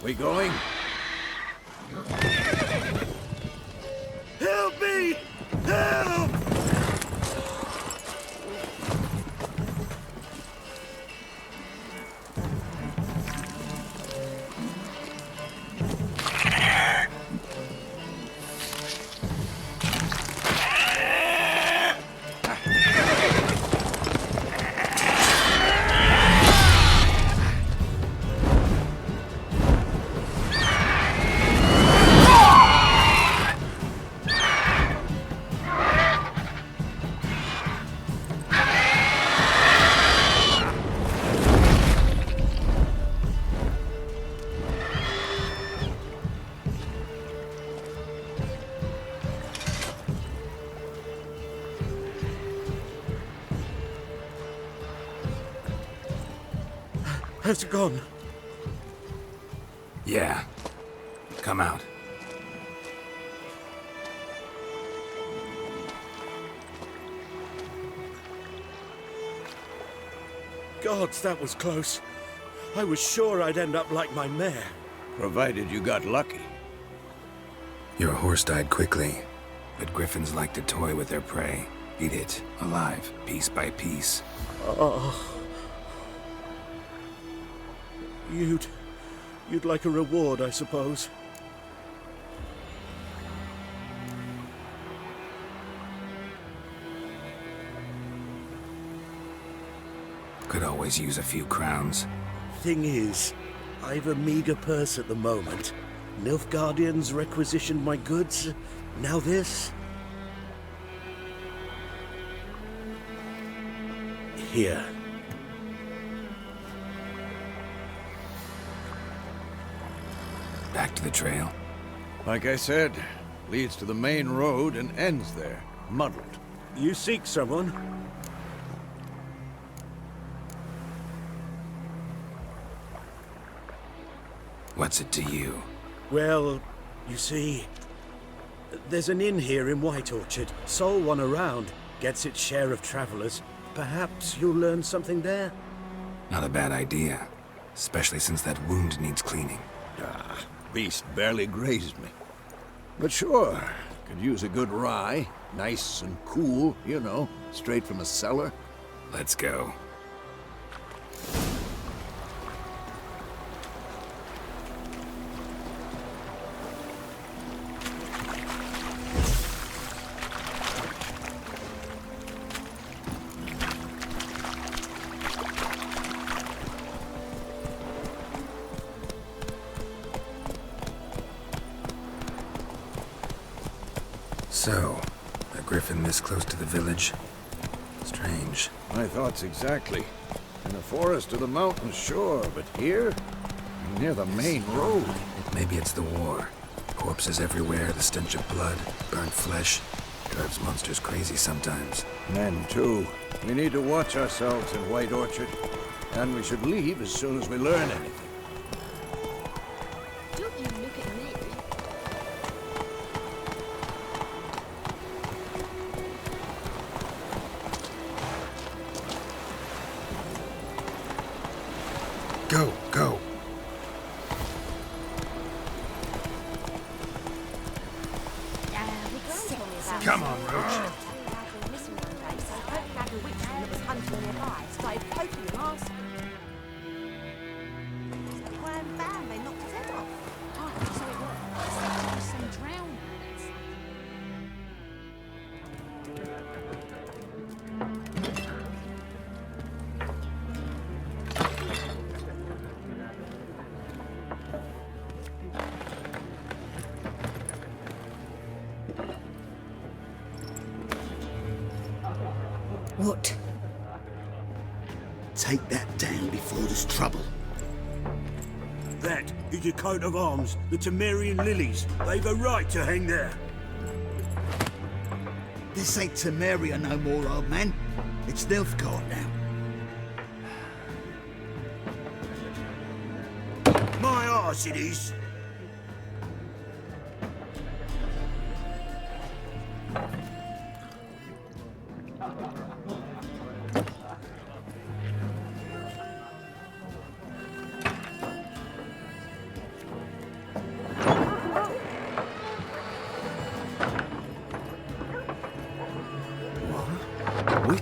We going? Help me! Help! How's it gone? Yeah. Come out. Gods, that was close. I was sure I'd end up like my mare. Provided you got lucky. Your horse died quickly, but griffins like to toy with their prey. Eat it, alive, piece by piece. Oh. You'd like a reward, I suppose. Could always use a few crowns. Thing is, I've a meager purse at the moment. Nilfgaardians requisitioned my goods. Now this. Here. Back to the trail? Like I said, leads to the main road and ends there, muddled. You seek someone? What's it to you? Well, you see, there's an inn here in White Orchard. Sole one around. Gets its share of travelers. Perhaps you'll learn something there? Not a bad idea. Especially since that wound needs cleaning. Ah, beast barely grazed me. But sure, could use a good rye. Nice and cool, you know, straight from a cellar. Let's go. So, a griffin this close to the village? Strange. My thoughts exactly. In the forest or the mountains, sure, but here? Near the main road. Maybe it's the war. Corpses everywhere, the stench of blood, burnt flesh. Drives monsters crazy sometimes. Men, too. We need to watch ourselves in White Orchard. And we should leave as soon as we learn anything. Don't you look at me. Go, go. Come on, Roach. What? Take that down before there's trouble. That is your coat of arms, the Temerian lilies. They've a right to hang there. This ain't Temeria no more, old man. It's Nilfgaard now. My arse it is.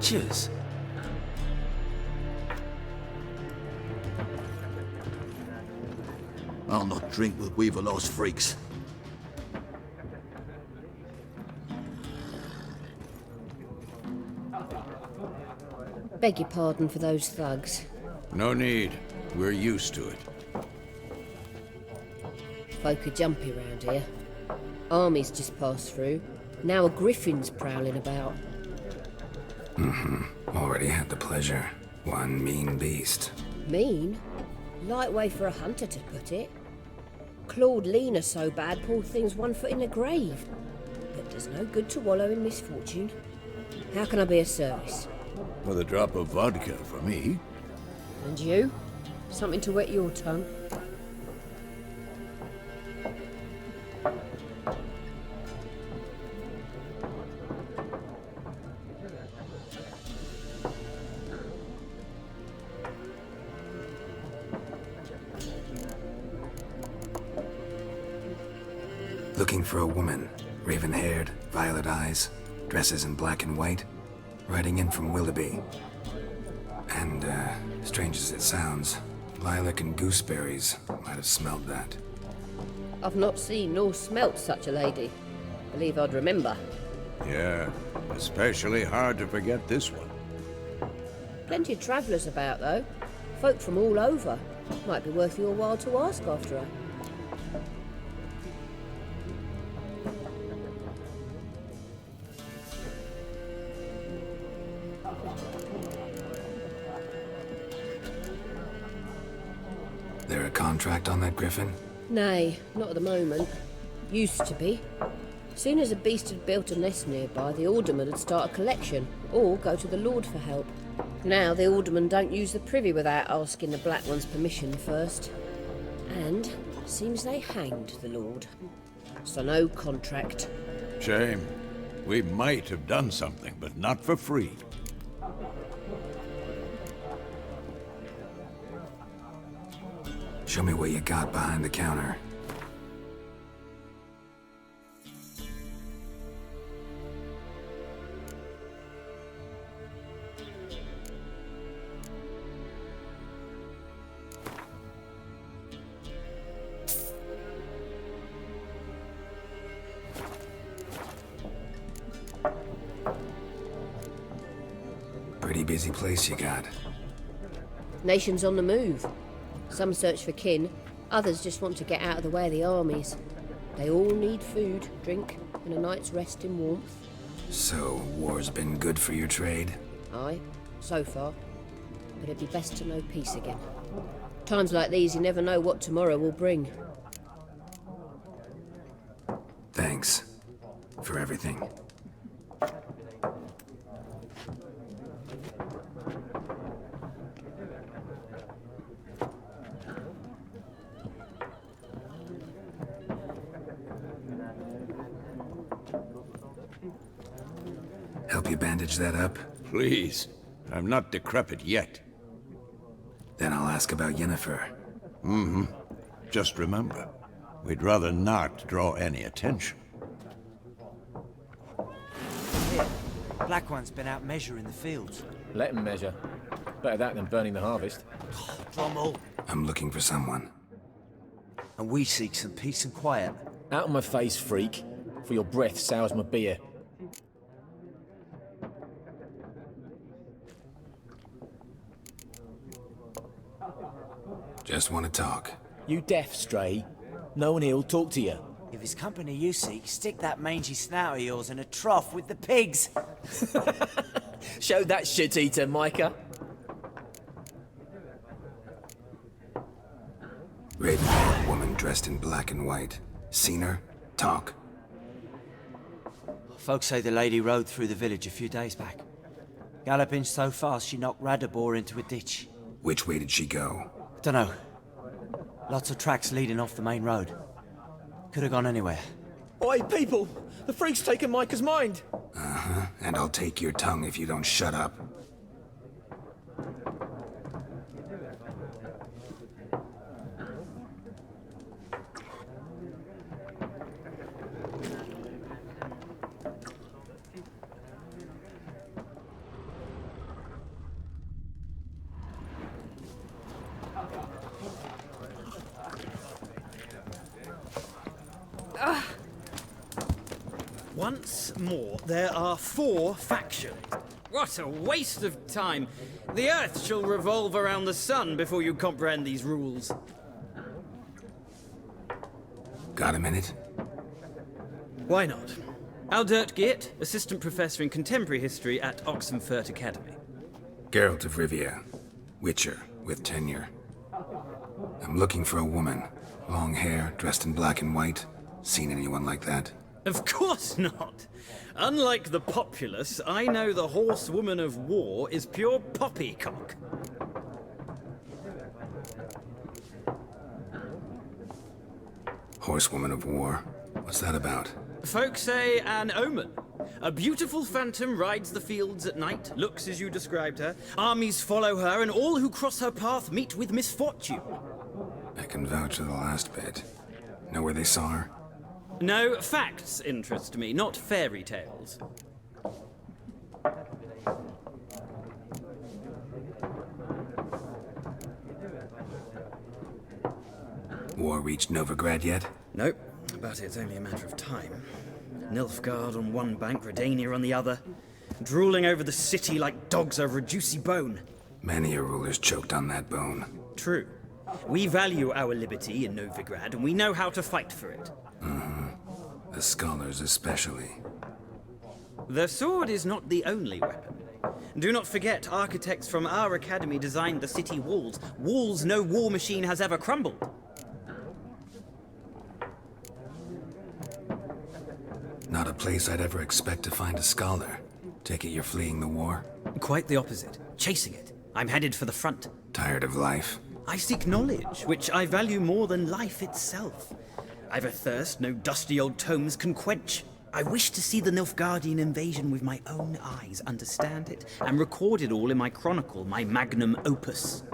Creatures? I'll not drink with Weaverlaw's freaks. Beg your pardon for those thugs. No need. We're used to it. Folk are jumpy round here. Armies just passed through. Now a griffin's prowling about. Already had the pleasure. One mean beast. Mean? Light way for a hunter to put it. Clawed Lena so bad, poor thing's 1 foot in the grave. But does no good to wallow in misfortune. How can I be of service? With a drop of vodka for me. And you? Something to wet your tongue? Looking for a woman. Raven-haired, violet eyes, dresses in black and white. Riding in from Willoughby. And, strange as it sounds, lilac and gooseberries might have smelled that. I've not seen nor smelt such a lady. Believe I'd remember. Yeah, especially hard to forget this one. Plenty of travellers about, though. Folk from all over. Might be worth your while to ask after her. There a contract on that griffin? Nay, not at the moment. Used to be. Soon as a beast had built a nest nearby, the alderman would start a collection, or go to the Lord for help. Now the aldermen don't use the privy without asking the Black One's permission first. And seems they hanged the Lord. So no contract. Shame. We might have done something, but not for free. Show me what you got behind the counter. Pretty busy place you got. Nations on the move. Some search for kin, others just want to get out of the way of the armies. They all need food, drink, and a night's rest in warmth. So, war's been good for your trade? Aye, so far. But it'd be best to know peace again. Times like these, you never know what tomorrow will bring. Thanks. For everything. Help you bandage that up? Please. I'm not decrepit yet. Then I'll ask about Yennefer. Just remember, we'd rather not draw any attention. Black One's been out measuring the fields. Let him measure. Better that than burning the harvest. Drommel. I'm looking for someone. And we seek some peace and quiet. Out of my face, freak. For your breath sours my beer. Just want to talk. You deaf, Stray? No one here'll talk to you. If it's company you seek, stick that mangy snout of yours in a trough with the pigs. Show that shit-eater, Micah. Raven-haired woman dressed in black and white. Seen her? Talk. Folks say the lady rode through the village a few days back. Galloping so fast she knocked Radabor into a ditch. Which way did she go? Dunno. Lots of tracks leading off the main road. Could have gone anywhere. Oi, people! The freak's taken Micah's mind! Uh-huh. And I'll take your tongue if you don't shut up. Once more, there are 4 factions. What a waste of time. The Earth shall revolve around the sun before you comprehend these rules. Got a minute? Why not? Aldert Geert, Assistant Professor in Contemporary History at Oxenfurt Academy. Geralt of Rivia. Witcher, with tenure. I'm looking for a woman. Long hair, dressed in black and white. Seen anyone like that? Of course not. Unlike the populace, I know the horsewoman of war is pure poppycock. Horsewoman of War? What's that about? Folk say an omen. A beautiful phantom rides the fields at night, looks as you described her. Armies follow her, and all who cross her path meet with misfortune. I can vouch for the last bit. Know where they saw her? No, facts interest me, not fairy tales. War reached Novigrad yet? Nope, but it's only a matter of time. Nilfgaard on one bank, Redania on the other, drooling over the city like dogs over a juicy bone. Many a ruler's choked on that bone. True. We value our liberty in Novigrad, and we know how to fight for it. The scholars especially. The sword is not the only weapon. Do not forget, architects from our academy designed the city walls. Walls no war machine has ever crumbled. Not a place I'd ever expect to find a scholar. Take it you're fleeing the war? Quite the opposite. Chasing it. I'm headed for the front. Tired of life? I seek knowledge, which I value more than life itself. I've a thirst no dusty old tomes can quench. I wish to see the Nilfgaardian invasion with my own eyes, understand it, and record it all in my chronicle, my magnum opus.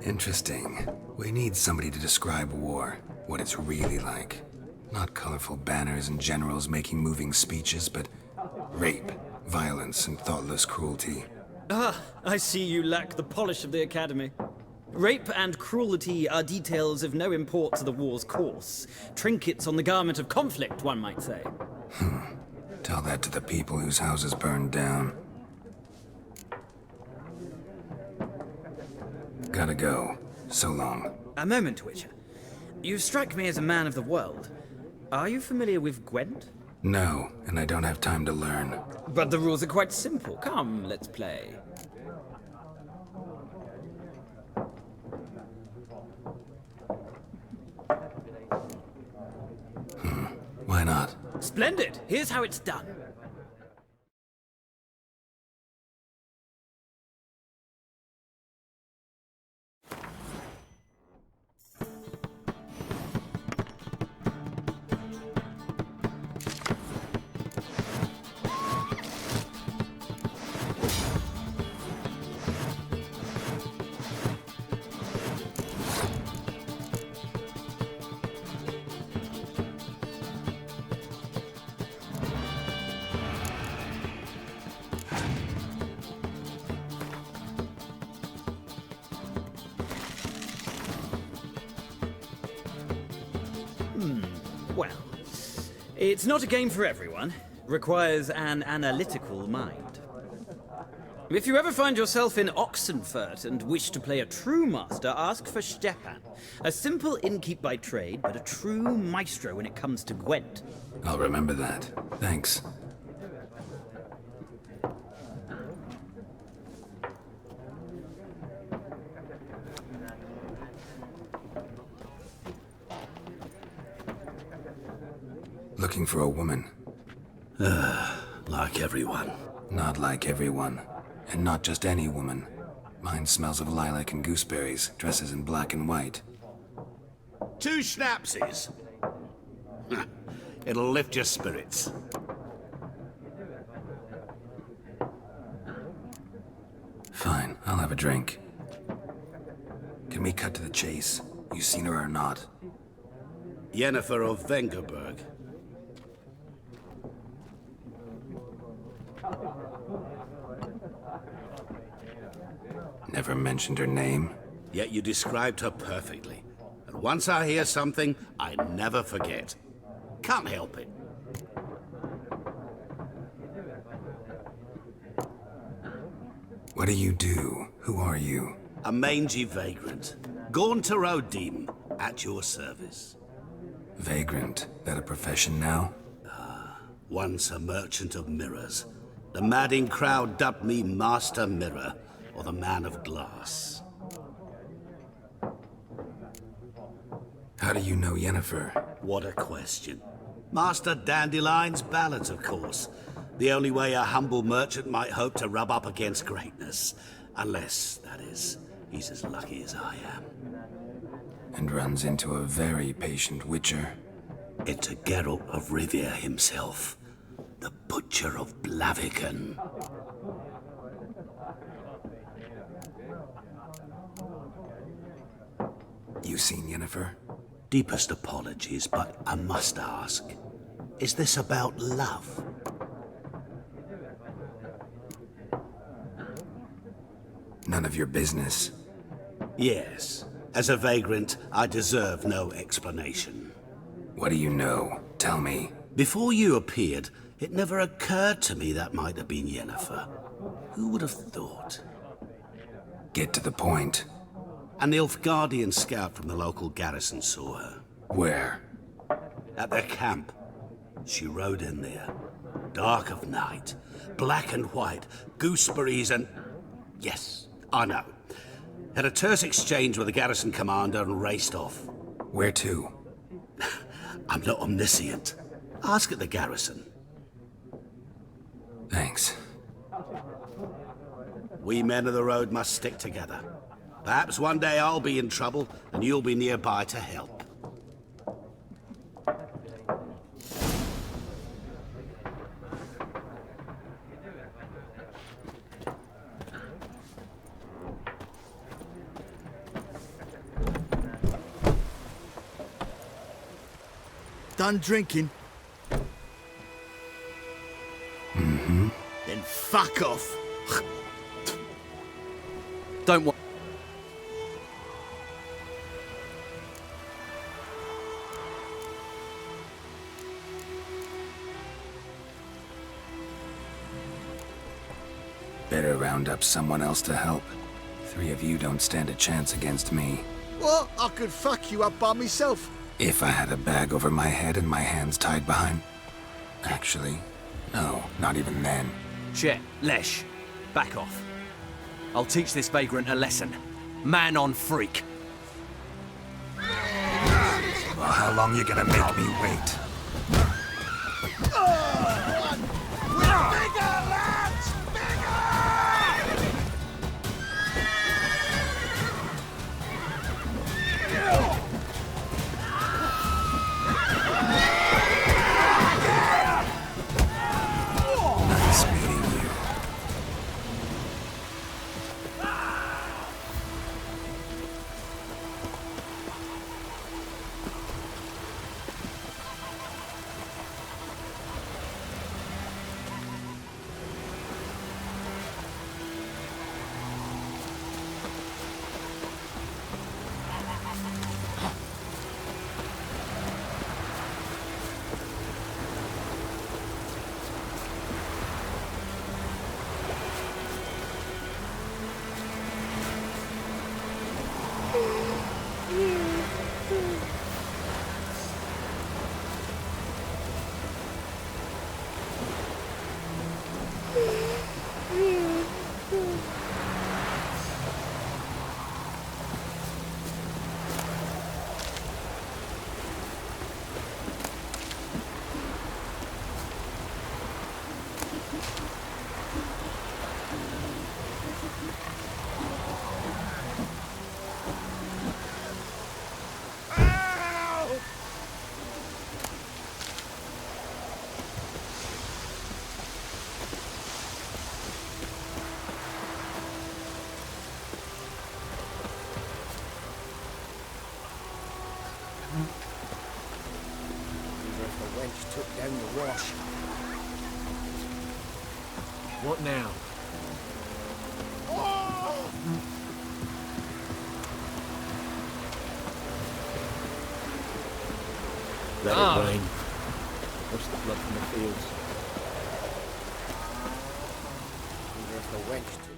Interesting. We need somebody to describe war, what it's really like. Not colorful banners and generals making moving speeches, but rape, violence, and thoughtless cruelty. Ah, I see you lack the polish of the Academy. Rape and cruelty are details of no import to the war's course. Trinkets on the garment of conflict, one might say. Tell that to the people whose houses burned down. Gotta go. So long. A moment, Witcher. You strike me as a man of the world. Are you familiar with Gwent? No, and I don't have time to learn. But the rules are quite simple. Come, let's play. Why not? Splendid! Here's how it's done. Well, it's not a game for everyone. Requires an analytical mind. If you ever find yourself in Oxenfurt and wish to play a true master, ask for Stepan. A simple innkeep by trade, but a true maestro when it comes to Gwent. I'll remember that. Thanks. Looking for a woman. Like everyone. Not like everyone. And not just any woman. Mine smells of lilac and gooseberries, dresses in black and white. 2 schnapsies. It'll lift your spirits. Fine, I'll have a drink. Can we cut to the chase? You seen her or not? Yennefer of Vengerberg. Never mentioned her name. Yet you described her perfectly. And once I hear something, I never forget. Can't help it. What do you do? Who are you? A mangy vagrant. Gone to Rodim, at your service. Vagrant. That a profession now? Once a merchant of mirrors. The madding crowd dubbed me Master Mirror, or the Man of Glass. How do you know Yennefer? What a question. Master Dandelion's ballads, of course. The only way a humble merchant might hope to rub up against greatness. Unless, that is, he's as lucky as I am. And runs into a very patient witcher. Into Geralt of Rivia himself. The Butcher of Blaviken. You seen Yennefer? Deepest apologies, but I must ask. Is this about love? None of your business. Yes. As a vagrant, I deserve no explanation. What do you know? Tell me. Before you appeared, it never occurred to me that might have been Yennefer. Who would have thought? Get to the point. An Nilfgaardian scout from the local garrison saw her. Where? At their camp. She rode in there. Dark of night. Black and white. Gooseberries and... Yes, I know. Had a terse exchange with the garrison commander and raced off. Where to? I'm not omniscient. Ask at the garrison. Thanks. We men of the road must stick together. Perhaps one day I'll be in trouble and you'll be nearby to help. Done drinking? Mm-hmm. Then fuck off. Don't want. Better round up someone else to help. 3 of you don't stand a chance against me. What? I could fuck you up by myself. If I had a bag over my head and my hands tied behind... Actually, no, not even then. Shit, Lesh, back off. I'll teach this vagrant a lesson. Man on freak. Well, how long you gonna make me wait? Nice meeting you. Took down the wash. What now? Let it rain. Wash the blood from the fields. Wonder if the wench